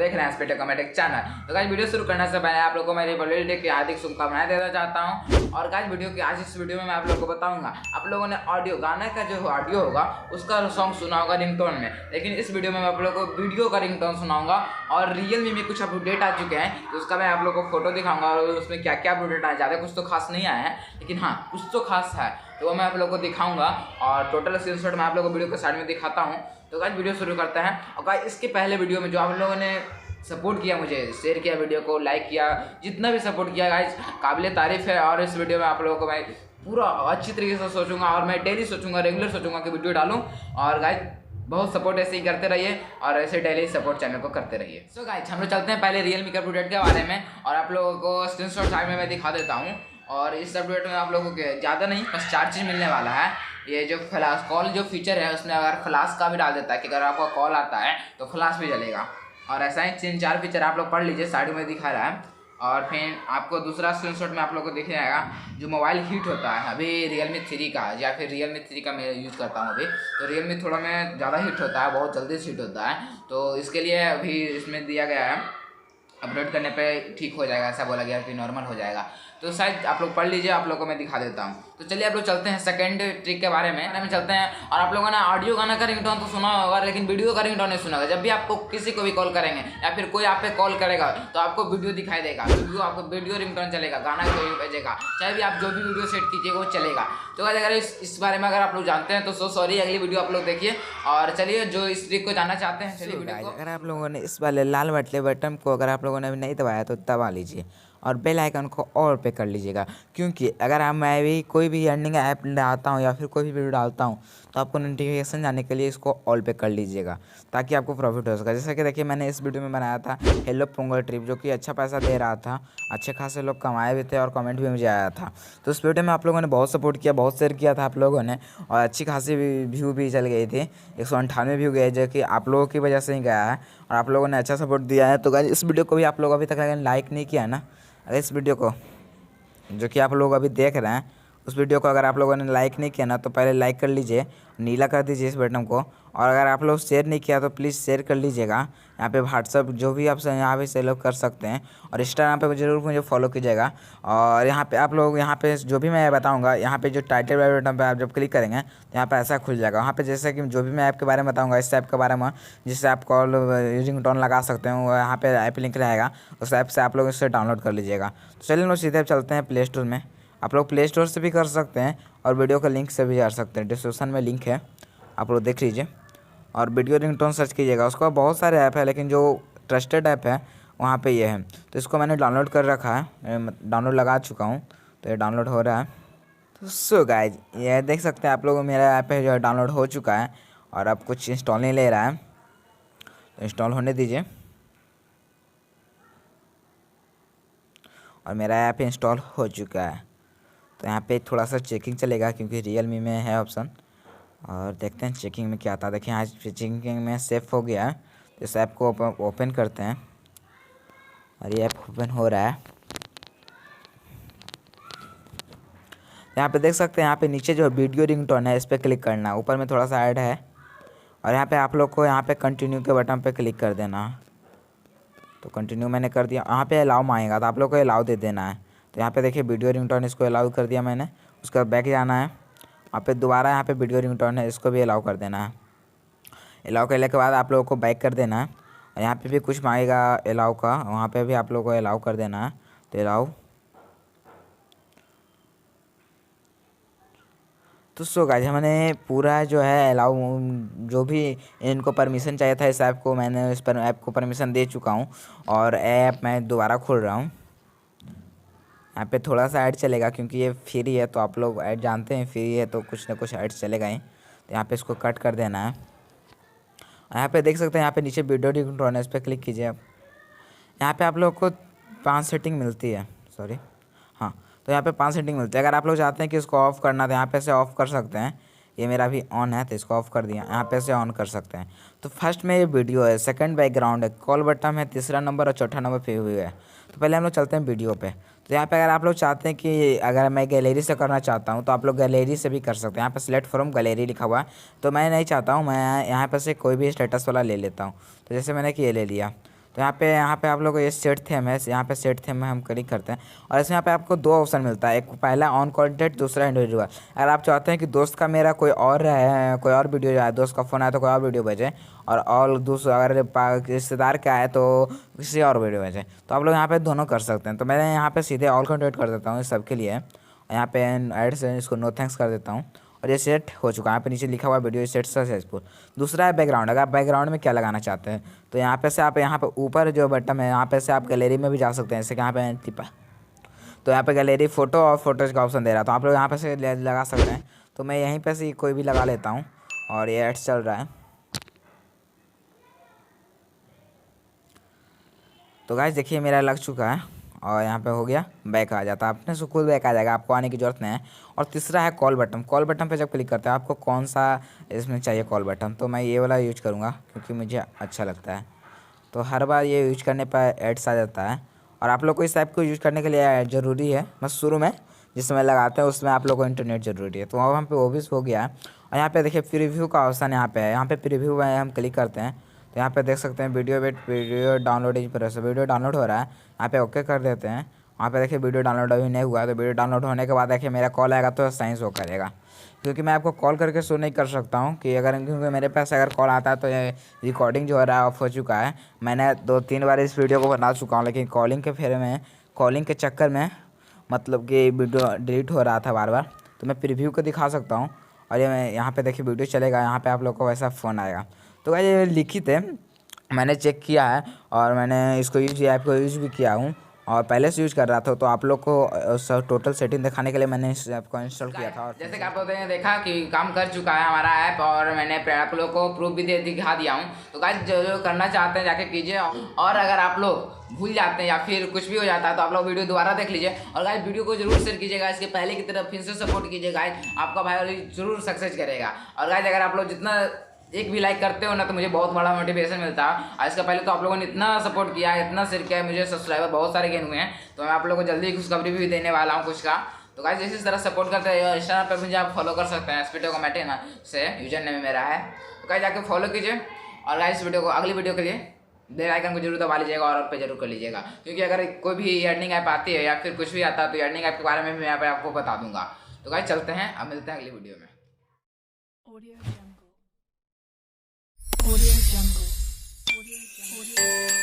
देख रहे हैं स्पेक्टर कॉमेडिक चैनल। तो गाइस वीडियो शुरू करने से पहले आप लोगों को मेरी बर्थडे डे की हार्दिक शुभकामनाएं देना चाहता हूं। और गाइस वीडियो की आज इस वीडियो में मैं आप लोगों को बताऊंगा, आप लोगों ने ऑडियो गाने का जो ऑडियो होगा उसका सॉन्ग सुना होगा रिंगटोन में, लेकिन इस वीडियो में मैं आप लोगों को वीडियो का रिंगटोन सुनाऊंगा। और रियलमी में कुछ अपडेट आ चुके हैं तो उसका मैं आप लोगों को फोटो दिखाऊंगा और उसमें क्या क्या अपडेट आए। ज़्यादा कुछ तो खास नहीं आया है, लेकिन हाँ कुछ तो खास है तो वो मैं आप लोगों को दिखाऊंगा और टोटल स्क्रीनशॉट मैं आप लोगों को वीडियो के साइड में दिखाता हूँ। तो गाइस वीडियो शुरू करते हैं। और गाइस इसके पहले वीडियो में जो आप लोगों ने सपोर्ट किया, मुझे शेयर किया, वीडियो को लाइक किया, जितना भी सपोर्ट किया गाइस काबिल तारीफ़ है। और इस वीडियो में आप लोगों को मैं पूरा अच्छी तरीके से सोचूंगा और मैं डेली सोचूंगा, रेगुलर सोचूंगा कि वीडियो डालूं। और गाइस बहुत सपोर्ट ऐसे ही करते रहिए और ऐसे डेली सपोर्ट चैनल को करते रहिए। सो गाइस हम लोग चलते हैं पहले रियलमी के अपडेट के बारे में और आप लोगों को स्क्रीनशॉट साइड में मैं दिखा देता हूँ। और इस अपडेट में आप लोगों को ज़्यादा नहीं बस 4 चीज़ मिलने वाला है। ये जो फ्लैश कॉल जो फीचर है उसमें अगर फ्लैश का भी डाल देता है कि अगर आपका कॉल आता है तो फ्लैश भी जलेगा। और ऐसा ही 3-4 फीचर आप लोग पढ़ लीजिए, साइड में दिखा रहा है। और फिर आपको दूसरा स्क्रीनशॉट में आप लोग को दिख जाएगा जो मोबाइल हीट होता है अभी Realme 3 का, या फिर Realme 3 का मैं यूज़ करता हूँ अभी। तो Realme थोड़ा में ज़्यादा हीट होता है, बहुत जल्दी से हीट होता है, तो इसके लिए अभी इसमें दिया गया है अपलोड करने पे ठीक हो जाएगा, ऐसा बोला गया कि नॉर्मल हो जाएगा। तो शायद आप लोग पढ़ लीजिए, आप लोगों को मैं दिखा देता हूँ। तो चलिए आप लोग चलते हैं सेकंड ट्रिक के बारे में चलते हैं। और आप लोगों ने ऑडियो गाना का रिंगटोन तो सुना होगा, लेकिन वीडियो का रिंगटोन नहीं सुना होगा। जब भी आपको किसी को भी कॉल करेंगे या फिर कोई आप पे कॉल करेगा तो आपको वीडियो दिखाई देगा, आपको वीडियो रिंगटोन चलेगा, गाना कोई भेजेगा, चाहे भी आप जो भी वीडियो सेट कीजिएगा वो चलेगा। तो अगर इस बारे में अगर आप लोग जानते हैं तो सॉरी, अगली वीडियो आप लोग देखिए। और चलिए जो इस ट्रिक को जानना चाहते हैं चलिए वीडियो को। अगर आप लोगों ने इस वाले लाल वाले बटन को अगर आप लोगों ने अभी नहीं दबाया तो दबा लीजिए और बेल आइकन को ऑल पे कर लीजिएगा, क्योंकि अगर मैं भी कोई भी अर्निंग ऐप डालता हूँ या फिर कोई भी वीडियो डालता हूँ तो आपको नोटिफिकेशन जाने के लिए इसको ऑल पे कर लीजिएगा ताकि आपको प्रॉफिट हो सके। जैसे कि देखिए मैंने इस वीडियो में बनाया था हेलो पोंगल ट्रिप, जो कि अच्छा पैसा दे रहा था, अच्छे खासे लोग कमाए भी थे और कमेंट भी मुझे आया था। तो उस वीडियो में आप लोगों ने बहुत सपोर्ट किया, बहुत शेयर किया था आप लोगों ने और अच्छी खासी व्यू भी चल गई थी, 198 व्यू गए, जो कि आप लोगों की वजह से ही गया है और आप लोगों ने अच्छा सपोर्ट दिया है। तो गाइस इस वीडियो को भी आप लोग अभी तक अगर लाइक नहीं किया ना, अगर इस वीडियो को जो कि आप लोग अभी देख रहे हैं उस वीडियो को अगर आप लोगों ने लाइक नहीं किया ना तो पहले लाइक कर लीजिए, नीला कर दीजिए इस बटन को। और अगर आप लोग शेयर नहीं किया तो प्लीज़ शेयर कर लीजिएगा। यहाँ पे व्हाट्सअप जो भी आप यहाँ पे सेल कर सकते हैं और इंस्टाग्राम पे ज़रूर मुझे फॉलो कीजिएगा। और यहाँ पे आप लोग यहाँ पे जो भी मैं बताऊँगा, यहाँ पे जो टाइटल वाले बटन पे आप जब क्लिक करेंगे तो यहाँ पे ऐसा खुल जाएगा। वहाँ पे जैसे कि जो भी मैं ऐप के बारे में बताऊँगा, इस ऐप के बारे में जिससे आप कॉल रिंगटोन लगा सकते हैं, वो यहाँ पे ऐप लिंक रहेगा, उस ऐप से आप लोग इससे डाउनलोड कर लीजिएगा। तो चलिए लोग सीधे चलते हैं प्ले स्टोर में। आप लोग प्ले स्टोर से भी कर सकते हैं और वीडियो का लिंक से भी कर सकते हैं, डिस्क्रिप्शन में लिंक है, आप लोग देख लीजिए। और वीडियो रिंगटोन सर्च कीजिएगा। उसका बहुत सारे ऐप है, लेकिन जो ट्रस्टेड ऐप है वहाँ पे ये है। तो इसको मैंने डाउनलोड कर रखा है, डाउनलोड लगा चुका हूँ, तो ये डाउनलोड हो रहा है। तो सो गाइज ये देख सकते हैं आप लोग, मेरा ऐप है जो डाउनलोड हो चुका है और अब कुछ इंस्टॉल नहीं ले रहा है, तो इंस्टॉल होने दीजिए। और मेरा ऐप इंस्टॉल हो चुका है। तो यहाँ पे थोड़ा सा चेकिंग चलेगा क्योंकि रियलमी में है ऑप्शन, और देखते हैं चेकिंग में क्या आता है। देखिए आज चेकिंग में सेफ हो गया है, तो इस ऐप को ओपन करते हैं और ये ऐप ओपन हो रहा है। यहाँ पे देख सकते हैं, यहाँ पे नीचे जो वीडियो रिंगटोन है इस पर क्लिक करना है, ऊपर में थोड़ा सा ऐड है और यहाँ पे आप लोग को यहाँ पे कंटिन्यू के बटन पे क्लिक कर देना। तो कंटिन्यू मैंने कर दिया, यहाँ पे अलाउ मांगेगा तो आप लोग को अलाउ दे देना है। तो यहाँ पे देखिए वीडियो रिंगटोन, इसको अलाउ कर दिया मैंने। उसके बाद बैक जाना है, वहाँ पे दोबारा यहाँ पे वीडियो रिंगटोन है, इसको भी अलाउ कर देना है। अलाउ करने के बाद आप लोगों को बैक कर देना है और यहाँ पे भी कुछ मांगेगा अलाउ का, वहाँ पे भी आप लोगों को अलाउ कर देना है। तो अलाउ, तो सो गाइस हमने पूरा जो है अलाउ, जो भी इनको परमिशन चाहिए था इस ऐप को, मैंने इस पर ऐप को परमिशन दे चुका हूँ। और ऐप मैं दोबारा खोल रहा हूँ। यहाँ पे थोड़ा सा ऐड चलेगा क्योंकि ये फ्री है, तो आप लोग ऐड जानते हैं, फ्री है तो कुछ ना कुछ ऐड चलेगा ही। तो यहाँ पे इसको कट कर देना है। यहाँ पे देख सकते हैं, यहाँ पे नीचे वीडियो रिंगटोन है, इस पर क्लिक कीजिए आप। यहाँ पे आप लोग को 5 सेटिंग मिलती है, सॉरी हाँ, तो यहाँ पे 5 सेटिंग मिलती है। अगर आप लोग चाहते हैं कि इसको ऑफ़ करना तो यहाँ पे से ऑफ़ कर सकते हैं। ये मेरा भी ऑन है तो इसको ऑफ़ कर दिया, यहाँ पे से ऑन कर सकते हैं। तो फर्स्ट में ये वीडियो है, सेकंड बैकग्राउंड है, कॉल बटन है, तीसरा नंबर और चौथा नंबर पे हुए है। तो पहले हम लोग चलते हैं वीडियो पे। तो यहाँ पे अगर आप लोग चाहते हैं कि अगर मैं गैलरी से करना चाहता हूँ तो आप लोग गैलरी से भी कर सकते हैं। यहाँ पे सिलेक्ट फ्रॉम गैलरी लिखा हुआ है, तो मैं नहीं चाहता हूँ, मैं यहाँ पर से कोई भी स्टेटस वाला ले लेता हूँ। तो जैसे मैंने कि ये ले लिया, तो यहाँ पे आप लोग को ये सेट थीम है, यहाँ पे सेट थीम में हम क्लिक करते हैं और इसमें यहाँ पे आपको दो ऑप्शन मिलता है, एक पहला ऑन कॉन्टेक्ट, दूसरा इंडिविजुअल। अगर आप चाहते हैं कि दोस्त का मेरा कोई और है, कोई और वीडियो जाए, दोस्त का फ़ोन आए तो कोई और वीडियो भेजें, और दूसरा अगर रिश्तेदार का आए तो किसी और वीडियो भेजें, तो आप लोग यहाँ पे दोनों कर सकते हैं। तो मैं यहाँ पे सीधे ऑल कॉन्टेक्ट कर देता हूँ इस सबके लिए, यहाँ पे ऐड से इसको नो थैंक्स कर देता हूँ और ये सेट हो चुका है। यहाँ पे नीचे लिखा हुआ वीडियो सेट सक्सेसफुल। दूसरा है बैकग्राउंड। अगर आप बैकग्राउंड में क्या लगाना चाहते हैं तो यहाँ पे से आप यहाँ पे ऊपर जो बटन है यहाँ पे से आप गैलरी में भी जा सकते हैं, जैसे कि यहाँ पे टिपा, तो यहाँ पे गैलरी फोटो और फोटोज का ऑप्शन दे रहा है, तो आप लोग यहाँ पे से लगा सकते हैं। तो मैं यहीं पे से कोई भी लगा लेता हूँ और ये एड्स चल रहा है। तो गाइस देखिए मेरा लग चुका है और यहाँ पे हो गया, बैक आ जाता है, अपने से खुद बैक आ जाएगा, आपको आने की ज़रूरत नहीं है। और तीसरा है कॉल बटन। कॉल बटन पे जब क्लिक करते हैं आपको कौन सा इसमें चाहिए कॉल बटन, तो मैं ये वाला यूज करूँगा क्योंकि मुझे अच्छा लगता है। तो हर बार ये यूज करने पर एड्स आ जाता है और आप लोग को इस ऐप को यूज करने के लिए ज़रूरी है, बस शुरू में जिस समय लगाते हैं उसमें आप लोग को इंटरनेट ज़रूरी है। तो अब हम पे वो भी हो गया है और यहाँ पे देखिए प्रीव्यू का ऑप्शन यहाँ पे है, यहाँ पे प्रीव्यू में हम क्लिक करते हैं तो यहाँ पे देख सकते हैं वीडियो डाउनलोड इस प्रोसेस, वीडियो डाउनलोड हो रहा है, यहाँ पे ओके कर देते हैं। वहाँ पे देखिए वीडियो डाउनलोड अभी नहीं हुआ है, तो वीडियो डाउनलोड होने के बाद देखिए मेरा कॉल आएगा तो सही शो करेगा, क्योंकि मैं आपको कॉल करके शो नहीं कर सकता हूँ कि क्योंकि मेरे पास अगर कॉल आता है तो ये रिकॉर्डिंग जो हो रहा है ऑफ हो चुका है। मैंने 2-3 बार इस वीडियो को बना चुका हूँ, लेकिन कॉलिंग के चक्कर में मतलब कि वीडियो डिलीट हो रहा था बार बार। तो मैं प्रीव्यू को दिखा सकता हूँ और ये मैं यहाँ पे देखिए वीडियो चलेगा, यहाँ पे आप लोग को वैसा फ़ोन आएगा। तो भाई ये लिखित है, मैंने चेक किया है और मैंने इसको ऐप को यूज़ भी किया हूँ और पहले से यूज़ कर रहा था। तो आप लोग को टोटल सेटिंग दिखाने के लिए मैंने इस ऐप को इंस्टॉल किया था। और जैसे कि आप लोगों ने देखा कि काम कर चुका है हमारा ऐप और मैंने आप लोग को प्रूफ भी दिखा दिया हूँ। तो गाइस जो करना चाहते हैं जाके कीजिए, और अगर आप लोग भूल जाते हैं या फिर कुछ भी हो जाता है तो आप लोग वीडियो दोबारा देख लीजिए और गाइस वीडियो को जरूर शेयर कीजिएगा, इसके पहले की तरफ फिर से सपोर्ट कीजिए गाइस, आपका भाई जरूर सक्सेस करेगा। और गाइस अगर आप लोग जितना एक भी लाइक करते हो ना तो मुझे बहुत बड़ा मोटिवेशन मिलता है। और इसका पहले तो आप लोगों ने इतना सपोर्ट किया है, इतना शेयर किया है, मुझे सब्सक्राइबर बहुत सारे गेन हुए हैं। तो मैं आप लोगों को जल्दी खुशखबरी भी देने वाला हूँ कुछ का। तो गाइस इसी तरह सपोर्ट करते हैं। इंस्टाग्राम पर मुझे आप फॉलो कर सकते हैं, स्पीडो कमेटी ना से यूजर नेम मेरा है, तो गाइस जाके फॉलो कीजिए। और गाइस वीडियो को अगली वीडियो के लिए बेल आइकन को जरूर दबा लीजिएगा और पे जरूर कर लीजिएगा, क्योंकि अगर कोई भी अर्निंग ऐप आती है या फिर कुछ भी आता है तो अर्निंग ऐप के बारे में भी यहाँ पे आपको बता दूंगा। तो गाइस चलते हैं, अब मिलते हैं अगली वीडियो में। Audio Jungle. Audio Jungle. Audio Jungle.